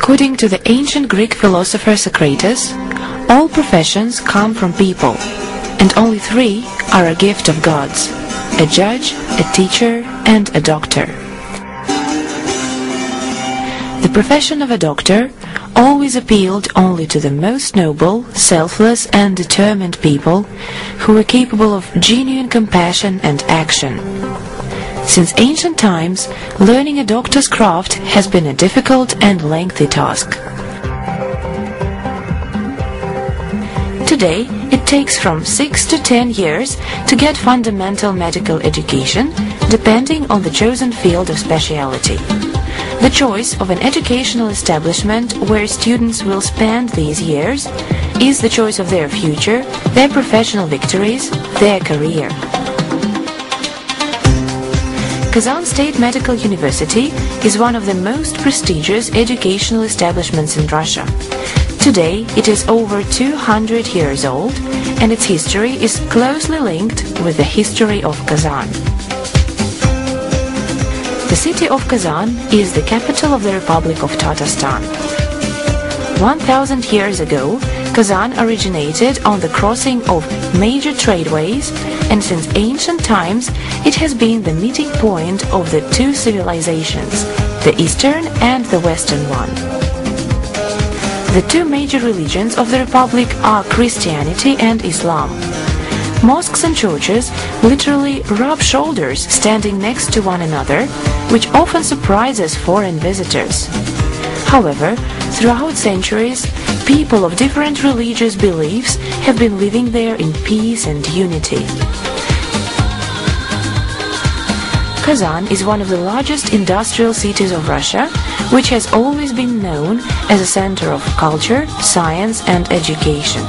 According to the ancient Greek philosopher Socrates, all professions come from people, and only three are a gift of gods: a judge, a teacher, and a doctor. The profession of a doctor always appealed only to the most noble, selfless, and determined people who were capable of genuine compassion and action. Since ancient times, learning a doctor's craft has been a difficult and lengthy task. Today, it takes from 6 to 10 years to get fundamental medical education, depending on the chosen field of specialty. The choice of an educational establishment where students will spend these years is the choice of their future, their professional victories, their career. Kazan State Medical University is one of the most prestigious educational establishments in Russia. Today, it is over 200 years old, and its history is closely linked with the history of Kazan. The city of Kazan is the capital of the Republic of Tatarstan. 1,000 years ago, Kazan originated on the crossing of major tradeways, and since ancient times it has been the meeting point of the two civilizations, the Eastern and the Western one. The two major religions of the Republic are Christianity and Islam. Mosques and churches literally rub shoulders standing next to one another, which often surprises foreign visitors. However, throughout centuries, people of different religious beliefs have been living there in peace and unity. Kazan is one of the largest industrial cities of Russia, which has always been known as a center of culture, science, and education.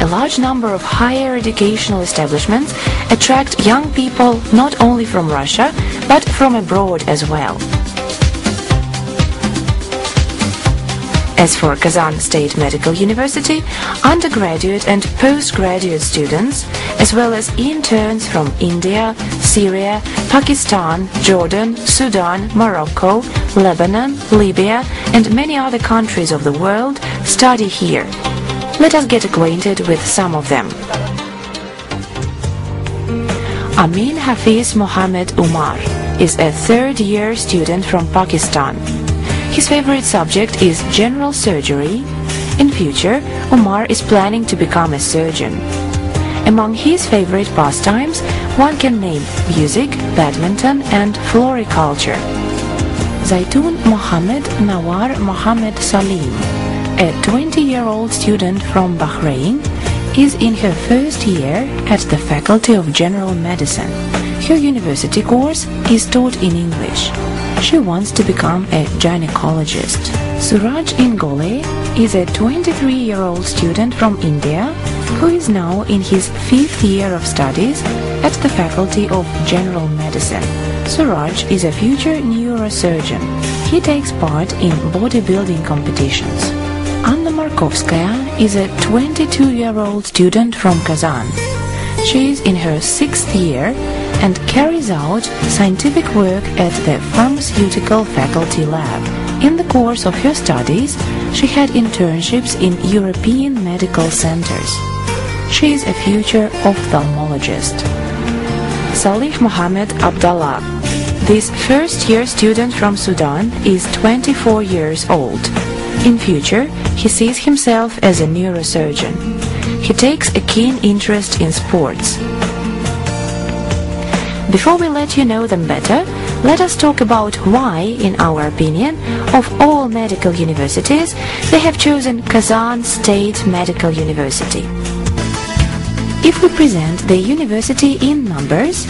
A large number of higher educational establishments attract young people not only from Russia, but from abroad as well. As for Kazan State Medical University, undergraduate and postgraduate students, as well as interns from India, Syria, Pakistan, Jordan, Sudan, Morocco, Lebanon, Libya, and many other countries of the world, study here. Let us get acquainted with some of them. Amin Hafiz Mohammed Umar is a third-year student from Pakistan. His favorite subject is general surgery. In future, Umar is planning to become a surgeon. Among his favorite pastimes, one can name music, badminton, and floriculture. Zaitun Mohammed Nawar Mohammed Salim, a 20-year-old student from Bahrain, is in her first year at the Faculty of General Medicine. Her university course is taught in English. She wants to become a gynecologist. Suraj Ingole is a 23-year-old student from India who is now in his 5th year of studies at the Faculty of General Medicine. Suraj is a future neurosurgeon. He takes part in bodybuilding competitions. Anna Markovskaya is a 22-year-old student from Kazan. She is in her 6th year and carries out scientific work at the Pharmaceutical Faculty Lab. In the course of her studies, she had internships in European medical centers. She is a future ophthalmologist. Salih Mohammed Abdallah. This first-year student from Sudan is 24 years old. In future, he sees himself as a neurosurgeon. He takes a keen interest in sports. Before we let you know them better, let us talk about why, in our opinion, of all medical universities, they have chosen Kazan State Medical University. If we present the university in numbers,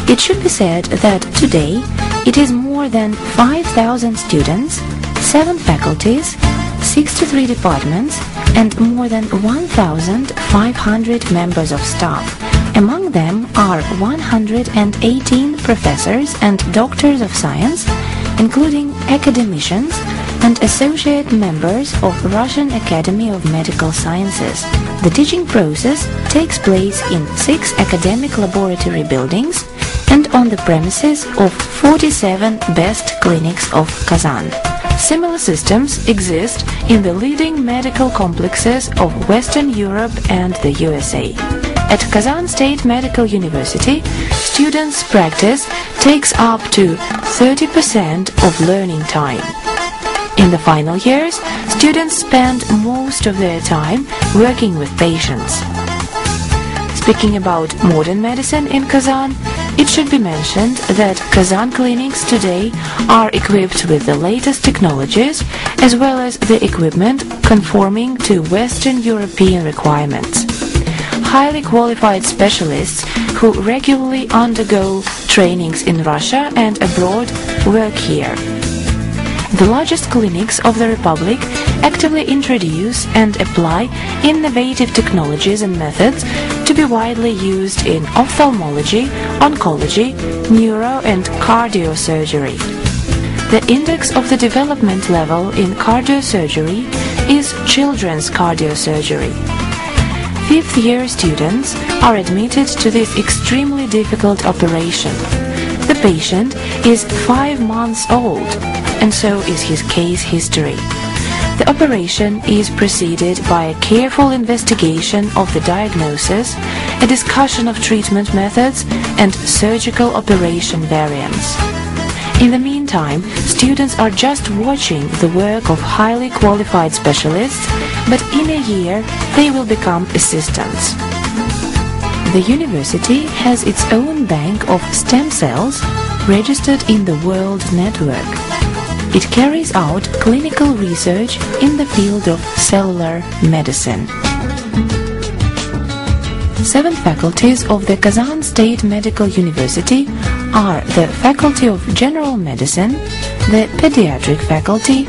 it should be said that today it is more than 5,000 students, 7 faculties, 63 departments, and more than 1,500 members of staff. Among them are 118 professors and doctors of science, including academicians and associate members of Russian Academy of Medical Sciences. The teaching process takes place in 6 academic laboratory buildings and on the premises of 47 best clinics of Kazan. Similar systems exist in the leading medical complexes of Western Europe and the USA. At Kazan State Medical University, students' practice takes up to 30% of learning time. In the final years, students spend most of their time working with patients. Speaking about modern medicine in Kazan, it should be mentioned that Kazan clinics today are equipped with the latest technologies as well as the equipment conforming to Western European requirements. Highly qualified specialists who regularly undergo trainings in Russia and abroad work here. The largest clinics of the Republic actively introduce and apply innovative technologies and methods to be widely used in ophthalmology, oncology, neuro and cardiosurgery. The index of the development level in cardiosurgery is children's cardiosurgery. Fifth-year students are admitted to this extremely difficult operation. The patient is 5 months old, and so is his case history. The operation is preceded by a careful investigation of the diagnosis, a discussion of treatment methods, and surgical operation variants. In the meantime, students are just watching the work of highly qualified specialists, but in a year they will become assistants. The university has its own bank of stem cells registered in the World Network. It carries out clinical research in the field of cellular medicine. 7 faculties of the Kazan State Medical University are the Faculty of General Medicine, the Pediatric Faculty,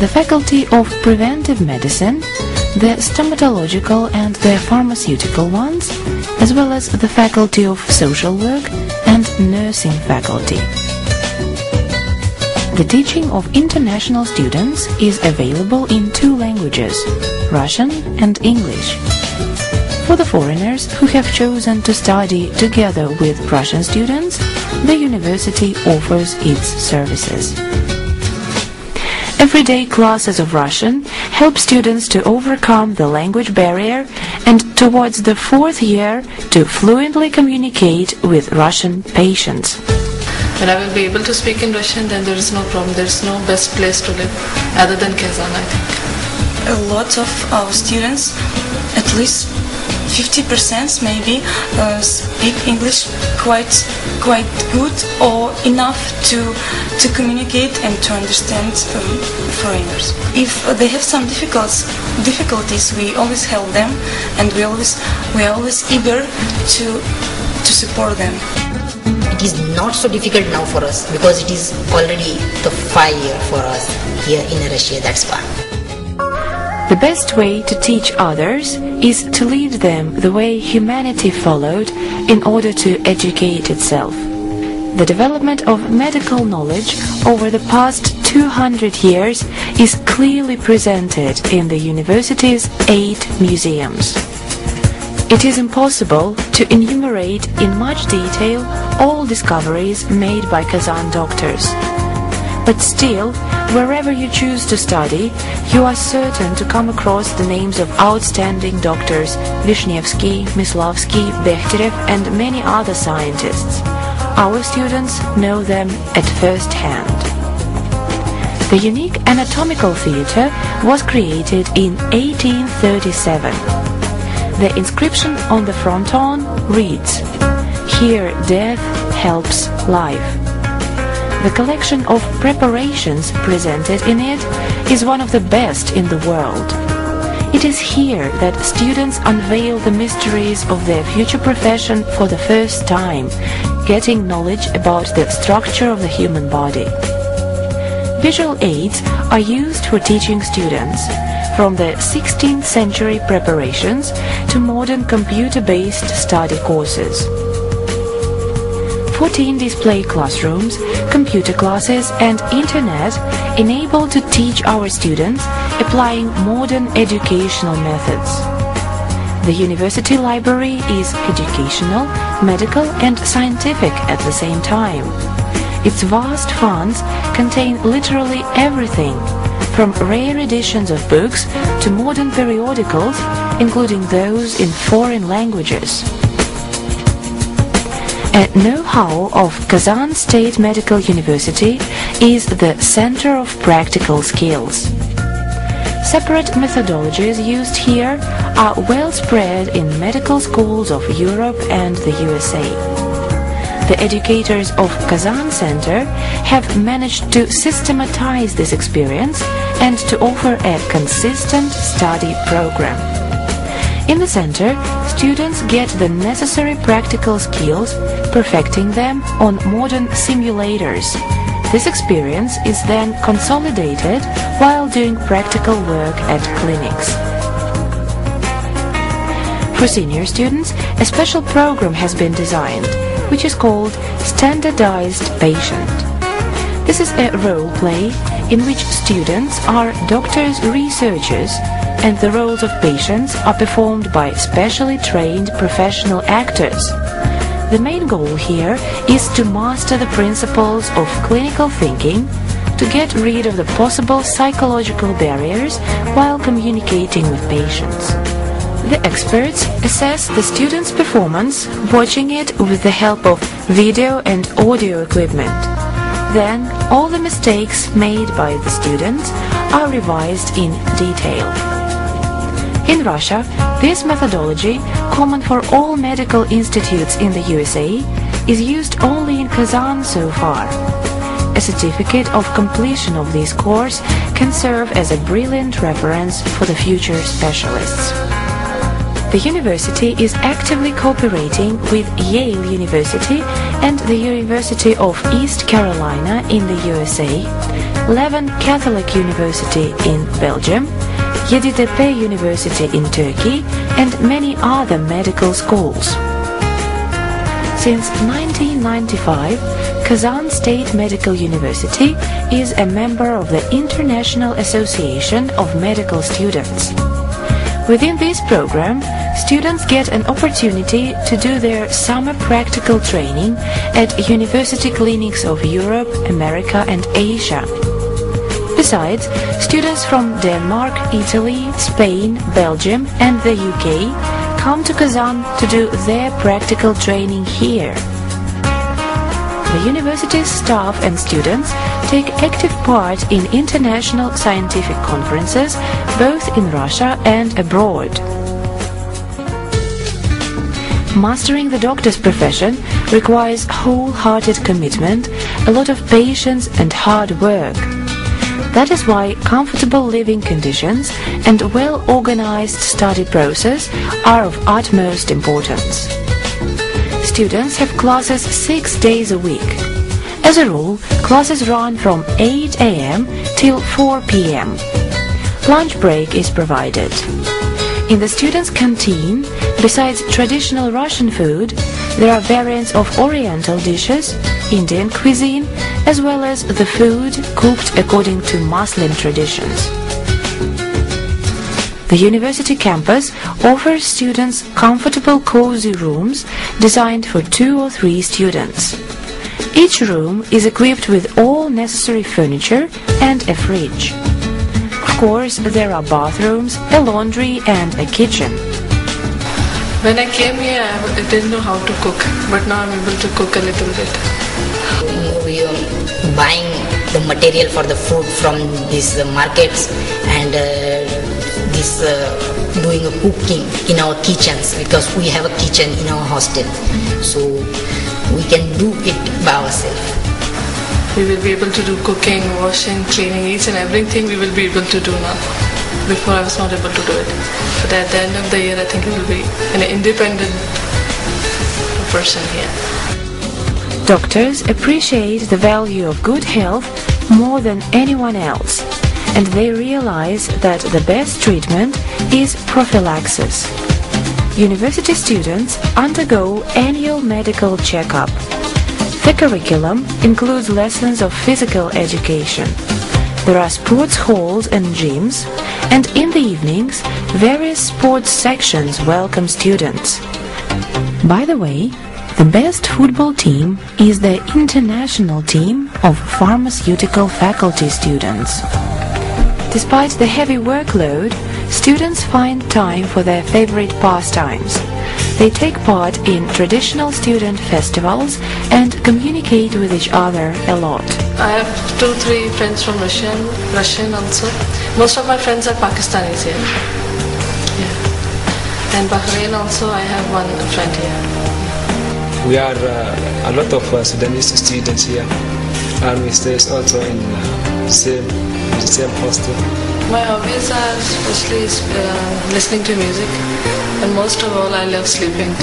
the Faculty of Preventive Medicine, the Stomatological and the Pharmaceutical ones, as well as the Faculty of Social Work and Nursing Faculty. The teaching of international students is available in 2 languages, Russian and English. For the foreigners who have chosen to study together with Russian students, the university offers its services. Everyday classes of Russian help students to overcome the language barrier and towards the 4th year to fluently communicate with Russian patients. When I will be able to speak in Russian, then there is no problem. There is no best place to live other than Kazan, I think. A lot of our students, at least 50% maybe, speak English quite good or enough to communicate and to understand foreigners. If they have some difficulties, we always help them, and we are always eager to support them. It is not so difficult now for us because it is already the 5 year for us here in Russia, that's why. The best way to teach others is to lead them the way humanity followed in order to educate itself. The development of medical knowledge over the past 200 years is clearly presented in the university's 8 museums. It is impossible to enumerate in much detail all discoveries made by Kazan doctors. But still, wherever you choose to study, you are certain to come across the names of outstanding doctors Vishnevsky, Mislavsky, Bechterev and many other scientists. Our students know them at first hand. The unique anatomical theater was created in 1837. The inscription on the fronton reads, "Here death helps life." The collection of preparations presented in it is one of the best in the world. It is here that students unveil the mysteries of their future profession for the first time, getting knowledge about the structure of the human body. Visual aids are used for teaching students, from the 16th century preparations to modern computer-based study courses. 14 display classrooms, computer classes and internet enable to teach our students applying modern educational methods. The university library is educational, medical and scientific at the same time. its vast funds contain literally everything, from rare editions of books to modern periodicals, including those in foreign languages. A know-how of Kazan State Medical University is the Center of Practical Skills. Separate methodologies used here are well spread in medical schools of Europe and the USA. The educators of Kazan Center have managed to systematize this experience and to offer a consistent study program. In the center, students get the necessary practical skills, perfecting them on modern simulators. This experience is then consolidated while doing practical work at clinics. For senior students, a special program has been designed, which is called Standardized Patient. This is a role play in which students are doctors, researchers, and the roles of patients are performed by specially trained professional actors. The main goal here is to master the principles of clinical thinking, to get rid of the possible psychological barriers while communicating with patients. The experts assess the student's performance, watching it with the help of video and audio equipment. Then, all the mistakes made by the students are revised in detail. In Russia, this methodology, common for all medical institutes in the USA, is used only in Kazan so far. A certificate of completion of this course can serve as a brilliant reference for the future specialists. The university is actively cooperating with Yale University and the University of East Carolina in the USA, Leuven Catholic University in Belgium, Yeditepe University in Turkey, and many other medical schools. Since 1995, Kazan State Medical University is a member of the International Association of Medical Students. Within this program, students get an opportunity to do their summer practical training at university clinics of Europe, America, and Asia. Besides, students from Denmark, Italy, Spain, Belgium, and the UK come to Kazan to do their practical training here. The university's staff and students take active part in international scientific conferences both in Russia and abroad. Mastering the doctor's profession requires wholehearted commitment, a lot of patience and hard work. That is why comfortable living conditions and well-organized study process are of utmost importance. Students have classes 6 days a week. As a rule, classes run from 8 a.m. till 4 p.m. Lunch break is provided. In the students' canteen, besides traditional Russian food, there are variants of Oriental dishes, Indian cuisine, as well as the food cooked according to Muslim traditions. The university campus offers students comfortable, cozy rooms designed for 2 or 3 students. Each room is equipped with all necessary furniture and a fridge. Of course, there are bathrooms, a laundry, and a kitchen. When I came here, I didn't know how to cook, but now I'm able to cook a little bit. We are buying the material for the food from these markets and doing a cooking in our kitchens, because we have a kitchen in our hostel, so we can do it by ourselves. We will be able to do cooking, washing, cleaning, each and everything we will be able to do now. Before I was not able to do it. But at the end of the year, I think we will be an independent person here. Doctors appreciate the value of good health more than anyone else, and they realize that the best treatment is prophylaxis. University students undergo annual medical checkup. The curriculum includes lessons of physical education. There are sports halls and gyms, and in the evenings, various sports sections welcome students. By the way, The best football team is the international team of pharmaceutical faculty students. Despite the heavy workload, students find time for their favorite pastimes. They take part in traditional student festivals and communicate with each other a lot. I have 2-3 friends from Russian also. Most of my friends are Pakistanis here. Yeah. And Bahrain also, I have one friend here. We are a lot of Sudanese students here, and we stay also in the same hostel. My hobbies are especially listening to music, and most of all I love sleeping.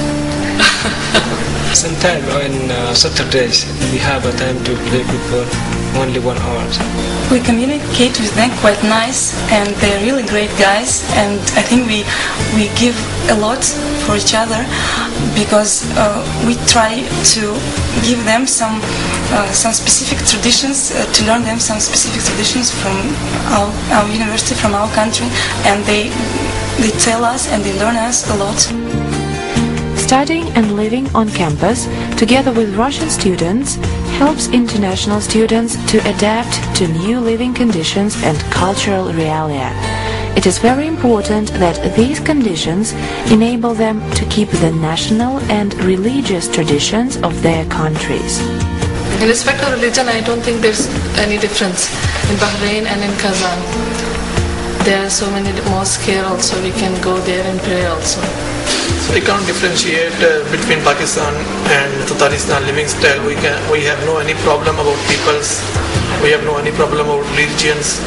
Sometimes on Saturdays we have a time to play football, only 1 hour. We communicate with them quite nice, and they're really great guys, and I think we give a lot for each other, because we try to give them some specific traditions, to learn them some specific traditions from our university, from our country, and they tell us and they learn us a lot. Studying and living on campus together with Russian students helps international students to adapt to new living conditions and cultural realia. It is very important that these conditions enable them to keep the national and religious traditions of their countries. In respect to religion, I don't think there's any difference in Bahrain and in Kazan. There are so many mosques here also, we can go there and pray also. So we can't differentiate between Pakistan and Tataristan living style. We have no any problem about peoples. We have no any problem about religions.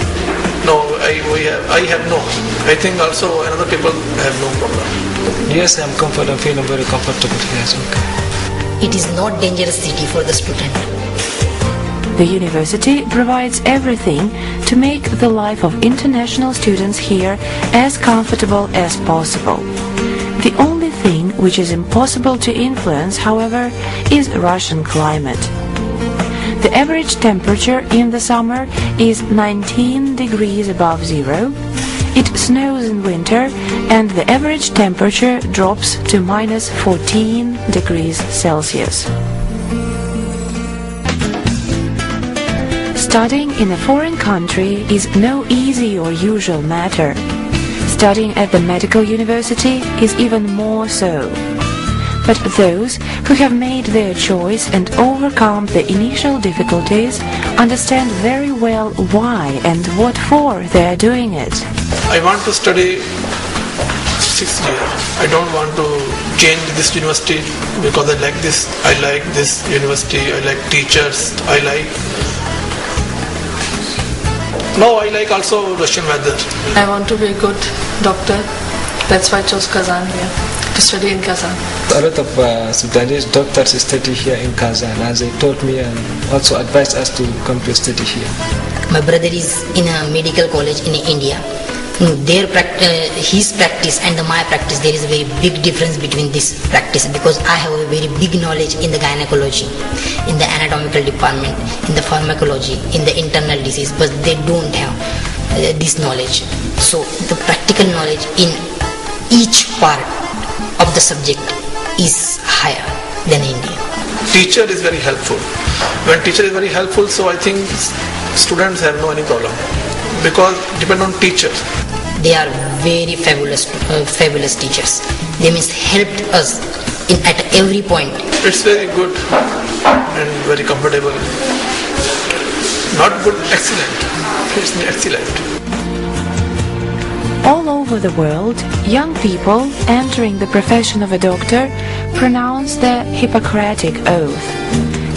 No, I have no. I think also another people have no problem. Yes, I'm comfortable. I'm feeling very comfortable here. Okay. It is not dangerous city for the student. The university provides everything to make the life of international students here as comfortable as possible. The only thing which is impossible to influence, however, is Russian climate. The average temperature in the summer is 19 degrees above zero. It snows in winter, and the average temperature drops to minus 14 degrees Celsius. Studying in a foreign country is no easy or usual matter. Studying at the medical university is even more so. But those who have made their choice and overcome the initial difficulties understand very well why and what for they are doing it. I want to study 6 years. I don't want to change this university because I like this. I like this university. I like teachers. I like also Russian weather. I want to be a good doctor. That's why I chose Kazan here, to study in Kazan. A lot of Sudanese doctors study here in Kazan, as they taught me and also advised us to come to study here. My brother is in a medical college in India. His practice and my practice, there is a very big difference between this practice, because I have a very big knowledge in the gynecology, in the anatomical department, in the pharmacology, in the internal disease, but they don't have this knowledge. So the practical knowledge in each part of the subject is higher than India. Teacher is very helpful. When teacher is very helpful, so I think students have no any problem, because depend on teacher. They are very fabulous teachers. They helped us at every point. It's very good and very comfortable. Not good, excellent. It's excellent. All over the world, young people entering the profession of a doctor pronounce the Hippocratic Oath.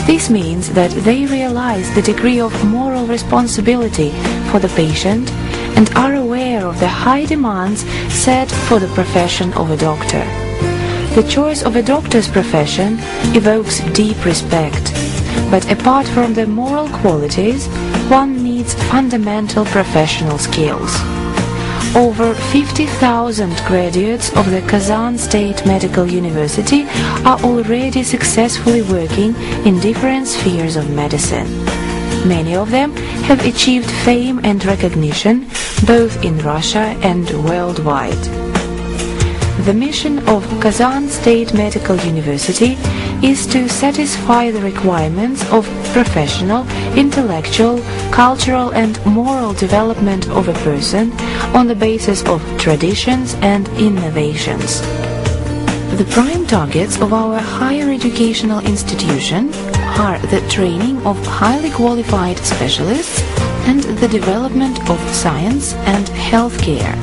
This means that they realize the degree of moral responsibility for the patient and are aware of the high demands set for the profession of a doctor. The choice of a doctor's profession evokes deep respect, but apart from the moral qualities, one needs fundamental professional skills. Over 50,000 graduates of the Kazan State Medical University are already successfully working in different spheres of medicine. Many of them have achieved fame and recognition both in Russia and worldwide. The mission of Kazan State Medical University is to satisfy the requirements of professional, intellectual, cultural and moral development of a person on the basis of traditions and innovations. The prime targets of our higher educational institution are the training of highly qualified specialists and the development of science and healthcare.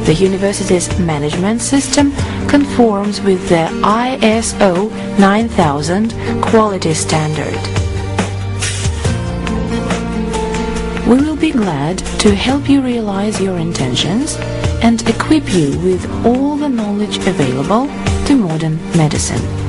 The university's management system conforms with the ISO 9000 quality standard. We will be glad to help you realize your intentions and equip you with all the knowledge available to modern medicine.